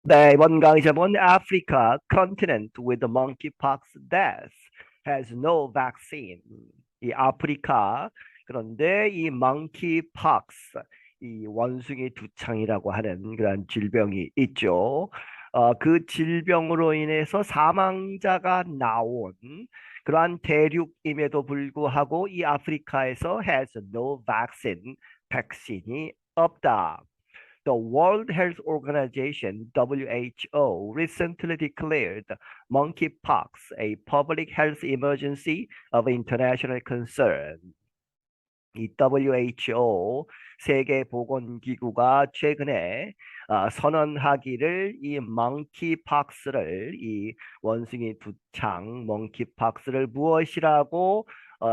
네, 이번 강의제목은 Africa continent with the monkeypox death has no vaccine. 이 아프리카, 그런데 이 monkeypox, 이 원숭이 두창이라고 하는 그런 질병이 있죠. 그 질병으로 인해서 사망자가 나온 그러한 대륙임에도 불구하고 이 아프리카에서 has no vaccine, 백신이 없다. The World Health Organization (WHO) recently declared monkeypox a public health emergency of international concern. 이 WHO 세계보건기구가 최근에 선언하기를 이 monkeypox를 이 원숭이 두창 monkeypox를 무엇이라고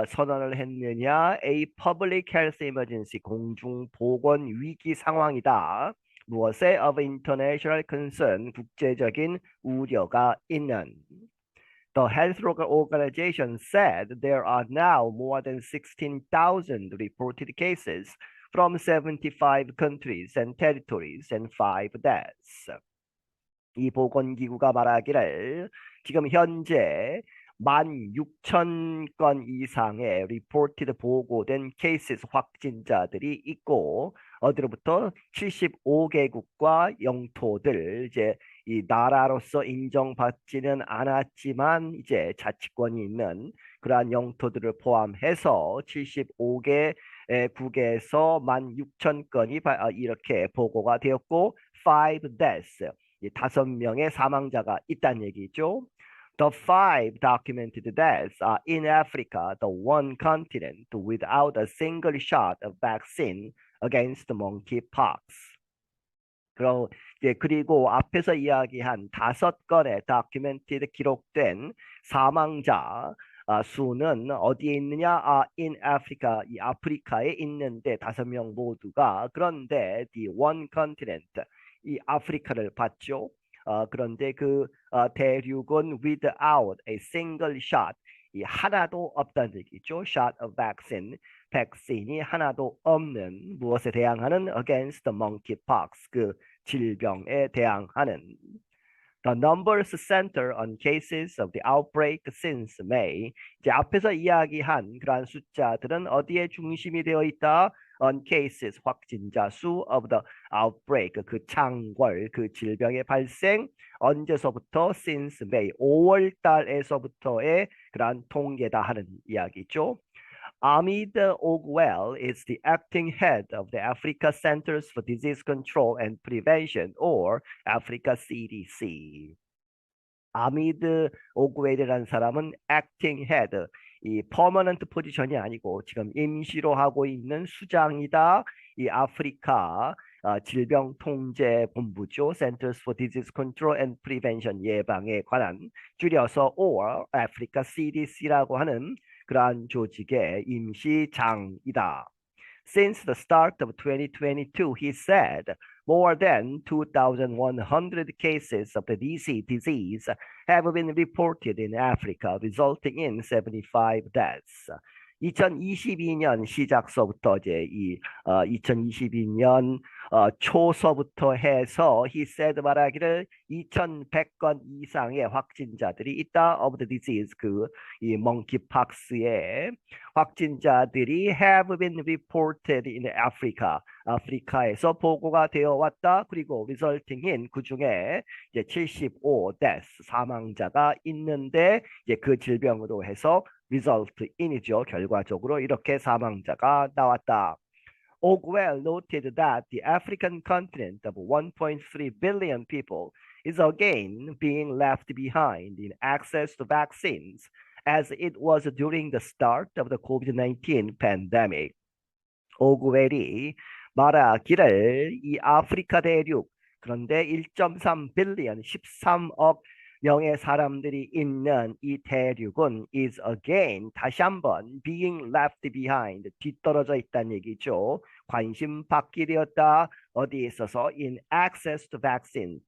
선언을 했느냐? A public health emergency 공중보건 위기 상황이다. 무엇에 of international concern 국제적인 우려가 있는. The Health Organization said there are now more than 16,000 reported cases from 75 countries and territories and 5 deaths. 이 보건기구가 말하기를 지금 현재 16,000건 이상의 reported 보고된 cases 확진자들이 있고 어디로부터 75개국과 영토들 이제 이 나라로서 인정받지는 않았지만 이제 자치권이 있는 그러한 영토들을 포함해서 75개 국에서 16,000건이 이렇게 보고가 되었고 5 deaths 5명의 사망자가 있다는 얘기죠. The 5 documented deaths are in Africa, the one continent without a single shot of vaccine against monkeypox. 그리고 앞에서 이야기한 5건의 documented 기록된 사망자 수는 어디에 있느냐? in Africa, 이 아프리카에 있는데 5명 모두가 그런데 the one continent, 이 아프리카를 봤죠. 그런데 그 대륙은 without a single shot, 이 하나도 없다는 얘기죠. shot of vaccine, 백신이 하나도 없는 무엇에 대항하는 against the monkeypox, 그 질병에 대항하는. The numbers center on cases of the outbreak since May. 이제 앞에서 이야기한 그러한 숫자들은 어디에 중심이 되어 있다? On cases, 확진자 수 of the outbreak, 그 창궐, 그 질병의 발생 언제서부터? Since May, 5월 달에서부터의 그러한 통계다 하는 이야기죠. Ahmed Ogwell is the acting head of the Africa Centers for Disease Control and Prevention, or Africa CDC. 아미드 오그웰이라는 사람은 acting head, 이 permanent 포지션이 아니고 지금 임시로 하고 있는 수장이다. 이 아프리카 질병통제본부죠. Centers for Disease Control and Prevention, 예방에 관한, 줄여서 or Africa CDC라고 하는 그러한 조직의 임시장이다. Since the start of 2022, he said, more than 2,100 cases of the disease have been reported in Africa, resulting in 75 deaths. 2022년 시작서부터 이제 2022년 초서부터 해서 he said 말하기를 2,100건 이상의 확진자들이 있다. of the disease, 이 monkeypox의 확진자들이 have been reported in Africa, 아프리카에서 보고가 되어 왔다. 그리고 resulting in, 그 중에 이제 75 deaths, 사망자가 있는데 이제 그 질병으로 해서 result in이죠. 결과적으로 이렇게 사망자가 나왔다. Ogwell noted that the African continent of 1.3 billion people is again being left behind in access to vaccines as it was during the start of the COVID-19 pandemic. 오구웰이 말하기를 이 아프리카 대륙, 그런데 1.3 빌리언, 13억 명의 사람들이 있는 이 대륙은 is again, 다시 한번 being left behind, 뒤떨어져 있다는 얘기죠. 관심 받게 되었다. 어디에 있어서? in access to vaccine,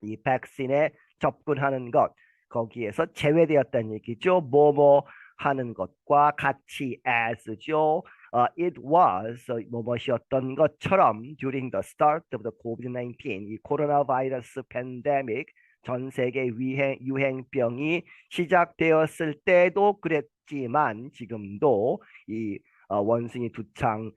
이 백신에 접근하는 것, 거기에서 제외되었다는 얘기죠. 뭐뭐 하는 것과 같이 as죠. It was 뭐뭐이었던 것처럼 during the start of the COVID-19, 이 코로나 바이러스 팬데믹 전 세계 유행병이 시작되었을 때도 그랬지만 지금도 이 원숭이 두창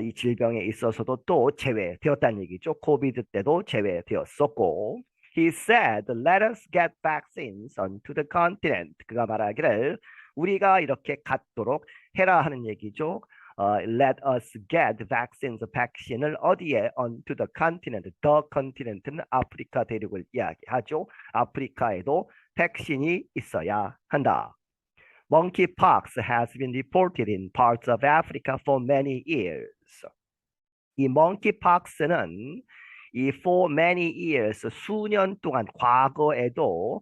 이 질병에 있어서도 또 제외되었다는 얘기죠. 코비드 때도 제외되었었고. He said, let us get vaccines onto the continent. 그가 말하기를 우리가 이렇게 갖도록 해라 하는 얘기죠. Let us get vaccines, 백신을 어디에 onto the continent, the continent는 아프리카 대륙을 이야기하죠. 아프리카에도 백신이 있어야 한다. Monkeypox has been reported in parts of Africa for many years. 이 monkeypox는 이 for many years 수년 동안 과거에도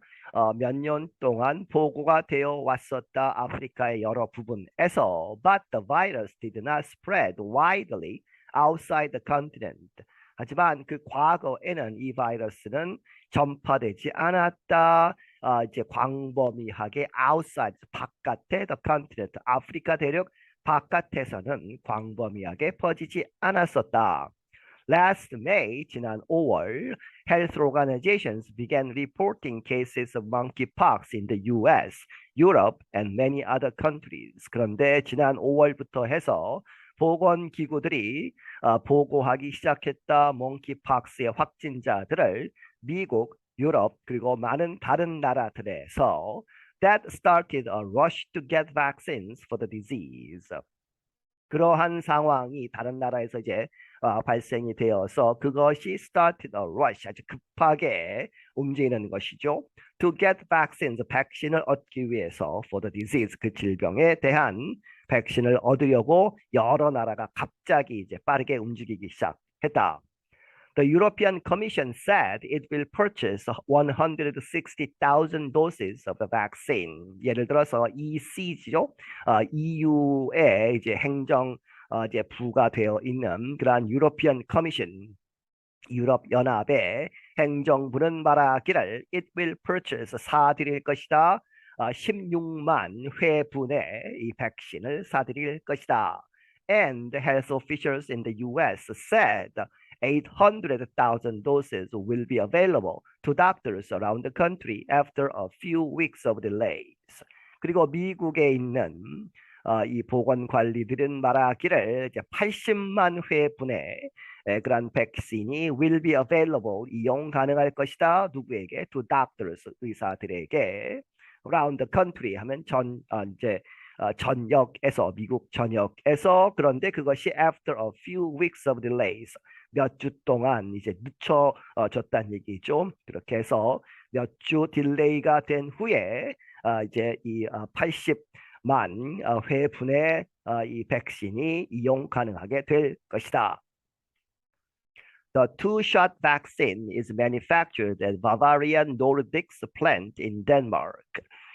몇 년 동안 보고가 되어 왔었다. 아프리카의 여러 부분에서 but the virus did not spread widely outside the continent. 하지만 그 과거에는 이 바이러스는 전파되지 않았다. 이제 광범위하게 outside 바깥에 the continent 아프리카 대륙 바깥에서는 광범위하게 퍼지지 않았었다. Last May, 지난 5월, health organizations began reporting cases of monkeypox in the US, Europe, and many other countries. 그런데 지난 5월부터 해서 보건기구들이 보고하기 시작했다. monkeypox의 확진자들을 미국, 유럽, 그리고 많은 다른 나라들에서 that started a rush to get vaccines for the disease. 그러한 상황이 다른 나라에서 이제 발생이 되어서 그것이 started a rush, 아주 급하게 움직이는 것이죠. To get vaccines, 백신을 얻기 위해서 for the disease, 그 질병에 대한 백신을 얻으려고 여러 나라가 갑자기 이제 빠르게 움직이기 시작했다. The European Commission said it will purchase 160,000 doses of the vaccine. 예를 들어서 EC죠, EU에 이제 행정 이제 부과되어 있는 그러한 European Commission, 유럽 연합의 행정부는 말하기를 it will purchase 사들일 것이다. 16만 회분의 이 백신을 사들일 것이다. And health officials in the US said 800,000 doses will be available to doctors around the country after a few weeks of delays. 그리고 미국에 있는 이 보건관리들은 말하기를 이제 80만 회분의 그런 백신이 will be available, 이용 가능할 것이다. 누구에게? To doctors, 의사들에게. Around the country 하면 이제 전역에서, 미국 전역에서. 그런데 그것이 after a few weeks of delays, 몇 주 동안 이제 늦춰졌다는 얘기죠. 그렇게 해서 몇 주 딜레이가 된 후에 이제 이 80만 회분의 이 백신이 이용 가능하게 될 것이다. The two-shot vaccine is manufactured at Bavarian Nordics plant in Denmark.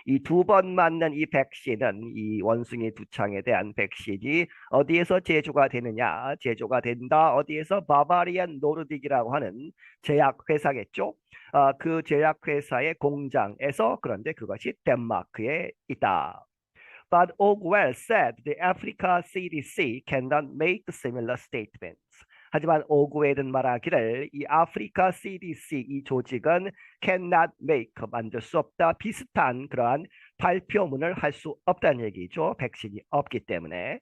이 두 번 맞는 이 백신은, 이 원숭이 두창에 대한 백신이 어디에서 제조가 되느냐? 제조가 된다. 어디에서? 바바리안 노르딕이라고 하는 제약회사겠죠. 그 제약회사의 공장에서. 그런데 그것이 덴마크에 있다. But Ogwell said the Africa CDC cannot make similar statements. 하지만 오구웰은 말하기를 이 아프리카 CDC, 이 조직은 cannot make, 만들 수 없다, 비슷한 그러한 발표문을 할 수 없다는 얘기죠. 백신이 없기 때문에.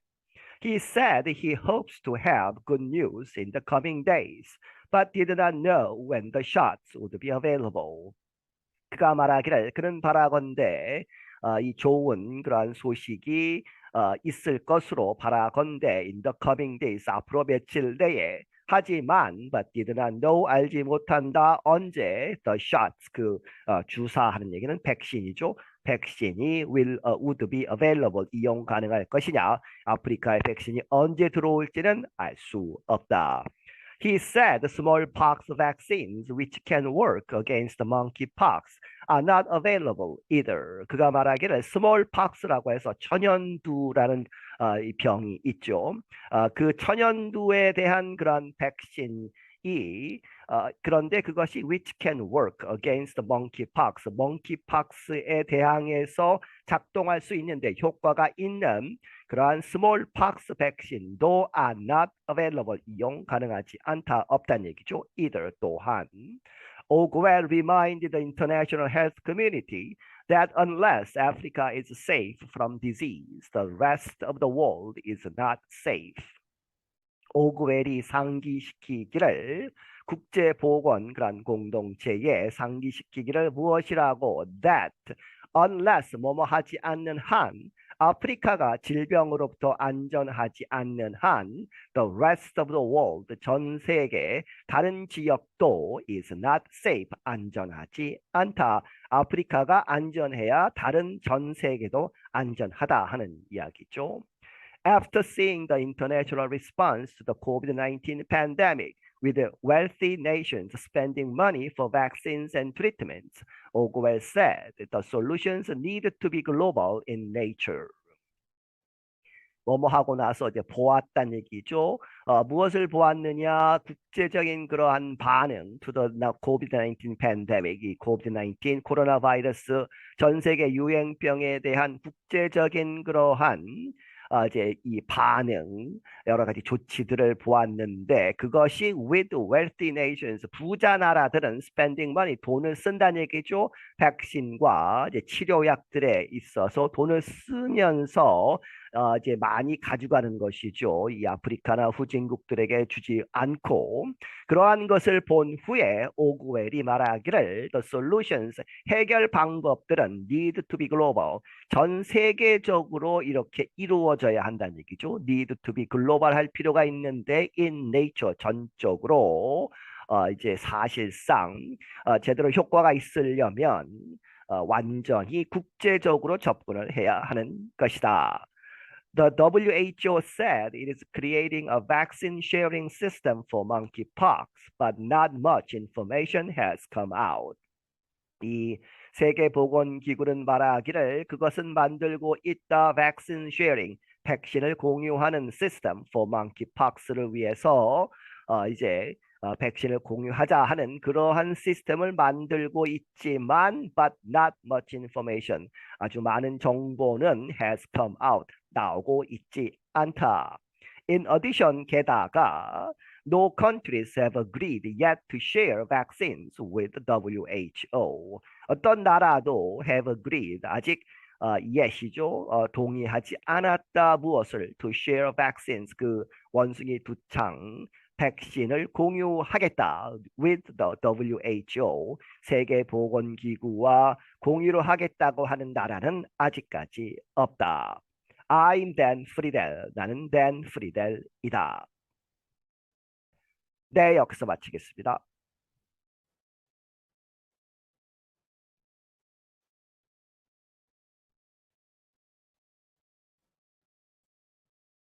He said he hopes to have good news in the coming days, but did not know when the shots would be available. 그가 말하기를 그는 바라건대 이 좋은 그러한 소식이 있을 것으로 바라건대 in the coming days, 앞으로 며칠 내에. 하지만 but did not know, 알지 못한다. 언제? the shots, 그 주사하는 얘기는 백신이죠. 백신이 would be available, 이용 가능할 것이냐. 아프리카의 백신이 언제 들어올지는 알 수 없다. He said smallpox vaccines which can work against monkeypox are not available either. 그가 말하기를 smallpox라고 해서 천연두라는 이 병이 있죠. 그 천연두에 대한 그런 백신이 그런데 그것이 which can work against the monkeypox, monkeypox에 대항해서 작동할 수 있는데 효과가 있는 그러한 smallpox 백신도 are not available, 이용 가능하지 않다, 없다는 얘기죠. either, 또한. Orwell reminded the international health community that unless Africa is safe from disease, the rest of the world is not safe. 오그웰이 상기시키기를, 국제보건 그런 공동체에 상기시키기를 무엇이라고, that unless 뭐뭐 하지 않는 한, 아프리카가 질병으로부터 안전하지 않는 한, the rest of the world, 전 세계 다른 지역도 is not safe, 안전하지 않다. 아프리카가 안전해야 다른 전 세계도 안전하다 하는 이야기죠. After seeing the international response to the COVID-19 pandemic, with wealthy nations spending money for vaccines and treatments, Orwell said the solutions need to be global in nature. 뭐뭐 하고 나서 이제 보았다는 얘기죠. 무엇을 보았느냐? 국제적인 그러한 반응 to the COVID-19 pandemic, 이 COVID-19 코로나 바이러스 전 세계 유행병에 대한 국제적인 그러한 이제 이 반응, 여러 가지 조치들을 보았는데, 그것이 with wealthy nations, 부자 나라들은 spending money, 돈을 쓴다는 얘기죠. 백신과 이제 치료약들에 있어서 돈을 쓰면서 이제 많이 가져가는 것이죠. 이 아프리카나 후진국들에게 주지 않고, 그러한 것을 본 후에 오구웰이 말하기를 the solutions, 해결 방법들은 need to be global, 전 세계적으로 이렇게 이루어져야 한다는 얘기죠. need to be global 할 필요가 있는데 in nature, 전적으로 이제 사실상 제대로 효과가 있으려면 완전히 국제적으로 접근을 해야 하는 것이다. The WHO said it is creating a vaccine sharing system for monkeypox, but not much information has come out. 이 세계보건기구는 말하기를 그것은 만들고 있다, vaccine sharing, 백신을 공유하는 시스템 for monkeypox를 위해서 이제 백신을 공유하자 하는 그러한 시스템을 만들고 있지만 but not much information, 아주 많은 정보는 has come out, 나오고 있지 않다. In addition, 게다가 no countries have agreed yet to share vaccines with WHO. 어떤 나라도 have agreed, 아직 yet이죠. 동의하지 않았다. 무엇을? To share vaccines, 그 원숭이 두창 백신을 공유하겠다. with the WHO, 세계보건기구와 공유를 하겠다고 하는 나라는 아직까지 없다. I'm Dan Friedel. 나는 Dan Friedel이다. 네, 여기서 마치겠습니다.